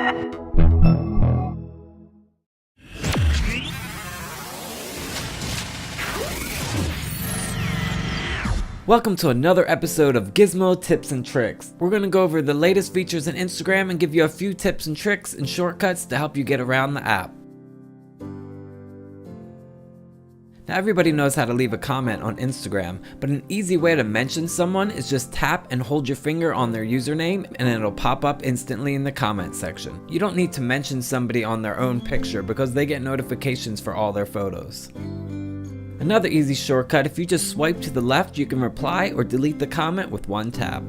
Welcome to another episode of Gizmo Tips and Tricks. We're going to go over the latest features in Instagram and give you a few tips and tricks and shortcuts to help you get around the app. Now everybody knows how to leave a comment on Instagram, but an easy way to mention someone is just tap and hold your finger on their username and it'll pop up instantly in the comment section. You don't need to mention somebody on their own picture because they get notifications for all their photos. Another easy shortcut, if you just swipe to the left, you can reply or delete the comment with one tap.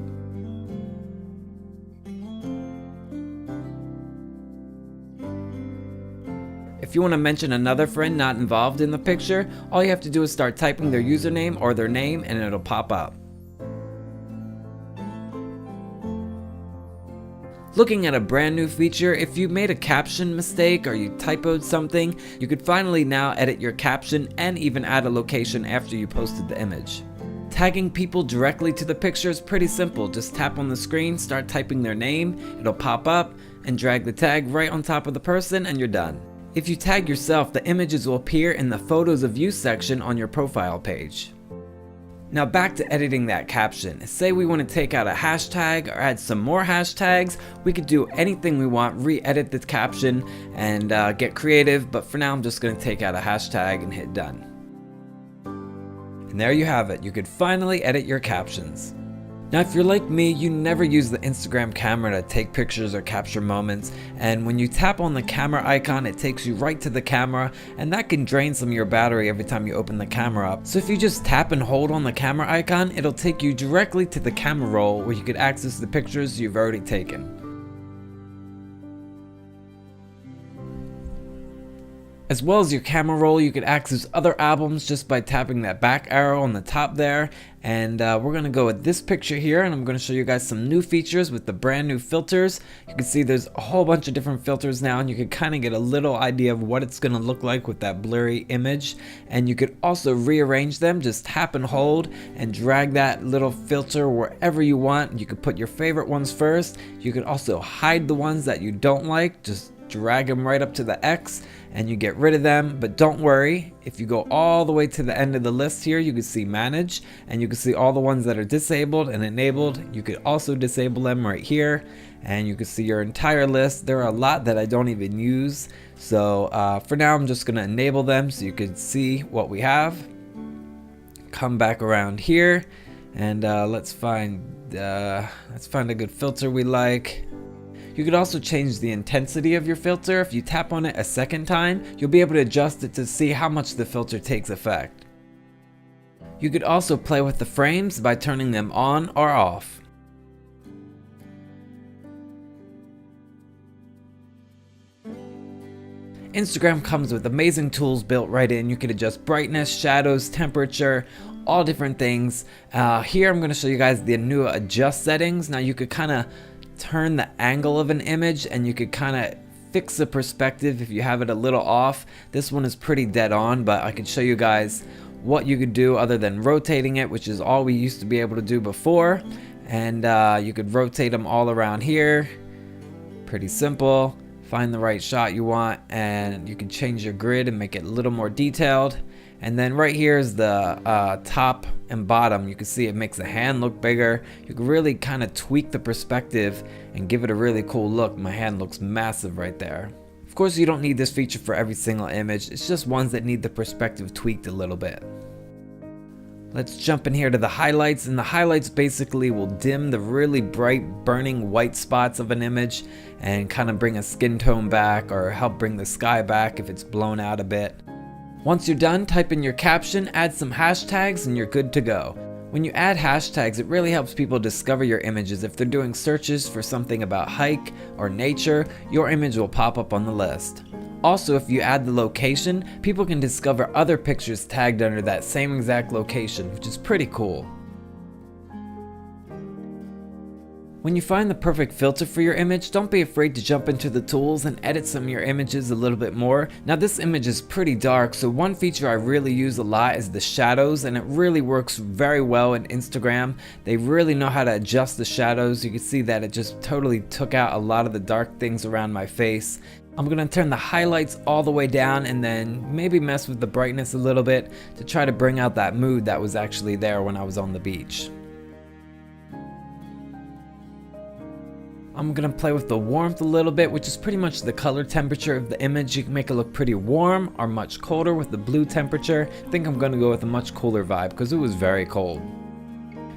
If you want to mention another friend not involved in the picture, all you have to do is start typing their username or their name and it'll pop up. Looking at a brand new feature, if you made a caption mistake or you typoed something, you could finally now edit your caption and even add a location after you posted the image. Tagging people directly to the picture is pretty simple. Just tap on the screen, start typing their name, it'll pop up, and drag the tag right on top of the person and you're done. If you tag yourself, the images will appear in the Photos of You section on your profile page. Now back to editing that caption. Say we want to take out a hashtag or add some more hashtags. We could do anything we want, re-edit the caption and get creative, but for now I'm just going to take out a hashtag and hit done. And there you have it. You could finally edit your captions. Now if you're like me, you never use the Instagram camera to take pictures or capture moments, and when you tap on the camera icon it takes you right to the camera, and that can drain some of your battery every time you open the camera up. So if you just tap and hold on the camera icon, it'll take you directly to the camera roll where you could access the pictures you've already taken. As well as your camera roll, you could access other albums just by tapping that back arrow on the top there. And we're going to go with this picture here, and I'm going to show you guys some new features with the brand new filters. You can see there's a whole bunch of different filters now, and you can kind of get a little idea of what it's going to look like with that blurry image. And you could also rearrange them. Just tap and hold and drag that little filter wherever you want. You could put your favorite ones first. You could also hide the ones that you don't like. Just drag them right up to the X and you get rid of them. But don't worry, if you go all the way to the end of the list here, you can see manage and you can see all the ones that are disabled and enabled. You could also disable them right here and you can see your entire list. There are a lot that I don't even use, so for now I'm just going to enable them so you can see what we have. Come back around here and let's find a good filter we like. You could also change the intensity of your filter. If you tap on it a second time, you'll be able to adjust it to see how much the filter takes effect. You could also play with the frames by turning them on or off. Instagram comes with amazing tools built right in. You could adjust brightness, shadows, temperature, all different things. Here I'm going to show you guys the new adjust settings. Now you could kind of turn the angle of an image and you could kind of fix the perspective if you have it a little off. This one is pretty dead on, but I can show you guys what you could do other than rotating it, which is all we used to be able to do before. And you could rotate them all around here. Pretty simple. Find the right shot you want and you can change your grid and make it a little more detailed. And then right here is the top and bottom. You can see it makes the hand look bigger. You can really kind of tweak the perspective and give it a really cool look. My hand looks massive right there. Of course, you don't need this feature for every single image. It's just ones that need the perspective tweaked a little bit. Let's jump in here to the highlights, and the highlights basically will dim the really bright burning white spots of an image and kind of bring a skin tone back or help bring the sky back if it's blown out a bit. Once you're done, type in your caption, add some hashtags, and you're good to go. When you add hashtags, it really helps people discover your images. If they're doing searches for something about hike or nature, your image will pop up on the list. Also, if you add the location, people can discover other pictures tagged under that same exact location, which is pretty cool. When you find the perfect filter for your image, don't be afraid to jump into the tools and edit some of your images a little bit more. Now this image is pretty dark, so one feature I really use a lot is the shadows, and it really works very well in Instagram. They really know how to adjust the shadows. You can see that it just totally took out a lot of the dark things around my face. I'm going to turn the highlights all the way down and then maybe mess with the brightness a little bit to try to bring out that mood that was actually there when I was on the beach. I'm going to play with the warmth a little bit, which is pretty much the color temperature of the image. You can make it look pretty warm or much colder with the blue temperature. I think I'm going to go with a much cooler vibe because it was very cold.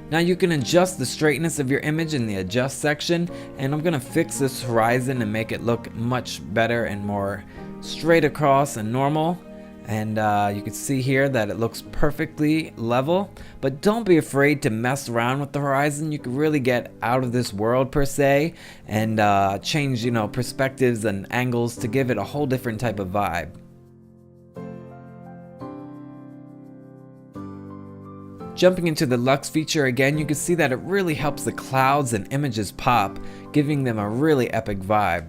Now you can adjust the straightness of your image in the adjust section, and I'm going to fix this horizon and make it look much better and more straight across and normal. And you can see here that it looks perfectly level, but don't be afraid to mess around with the horizon. You can really get out of this world per se and change, perspectives and angles to give it a whole different type of vibe. Jumping into the Lux feature again, you can see that it really helps the clouds and images pop, giving them a really epic vibe.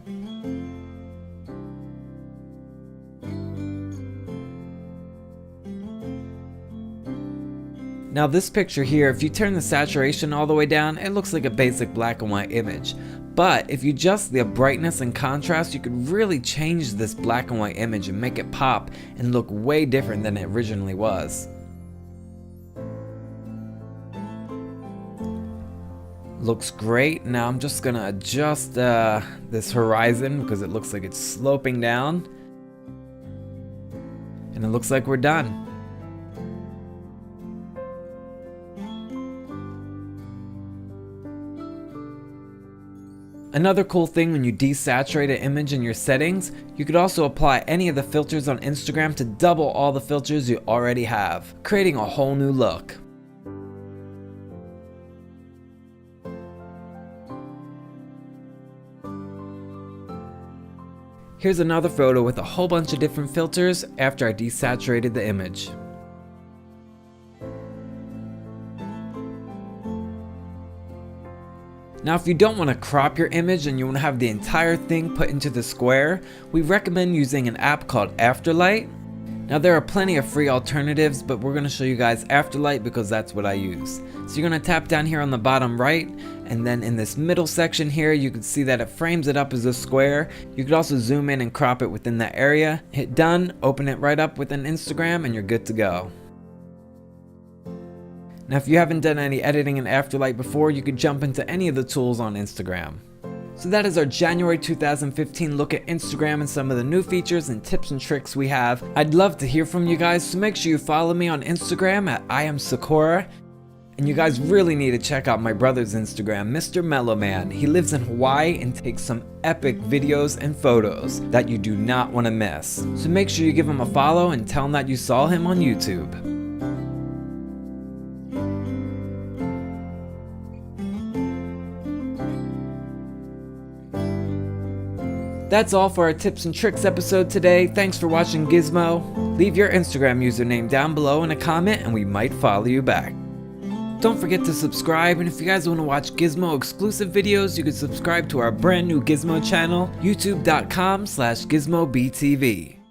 Now this picture here, if you turn the saturation all the way down, it looks like a basic black and white image. But if you adjust the brightness and contrast, you could really change this black and white image and make it pop and look way different than it originally was. Looks great. Now I'm just gonna adjust this horizon because it looks like it's sloping down. And it looks like we're done. Another cool thing when you desaturate an image in your settings, you could also apply any of the filters on Instagram to double all the filters you already have, creating a whole new look. Here's another photo with a whole bunch of different filters after I desaturated the image. Now if you don't want to crop your image and you want to have the entire thing put into the square, we recommend using an app called Afterlight. Now there are plenty of free alternatives, but we're going to show you guys Afterlight because that's what I use. So you're going to tap down here on the bottom right, and then in this middle section here you can see that it frames it up as a square. You could also zoom in and crop it within that area. Hit done, open it right up within Instagram, and you're good to go. Now if you haven't done any editing in Afterlight before, you could jump into any of the tools on Instagram. So that is our January 2015 look at Instagram and some of the new features and tips and tricks we have. I'd love to hear from you guys, so make sure you follow me on Instagram at IamSakura. And you guys really need to check out my brother's Instagram, Mr. Mellowman. He lives in Hawaii and takes some epic videos and photos that you do not want to miss. So make sure you give him a follow and tell him that you saw him on YouTube. That's all for our tips and tricks episode today. Thanks for watching Gizmo. Leave your Instagram username down below in a comment and we might follow you back. Don't forget to subscribe, and if you guys want to watch Gizmo exclusive videos, you can subscribe to our brand new Gizmo channel, youtube.com/GizmoBTV.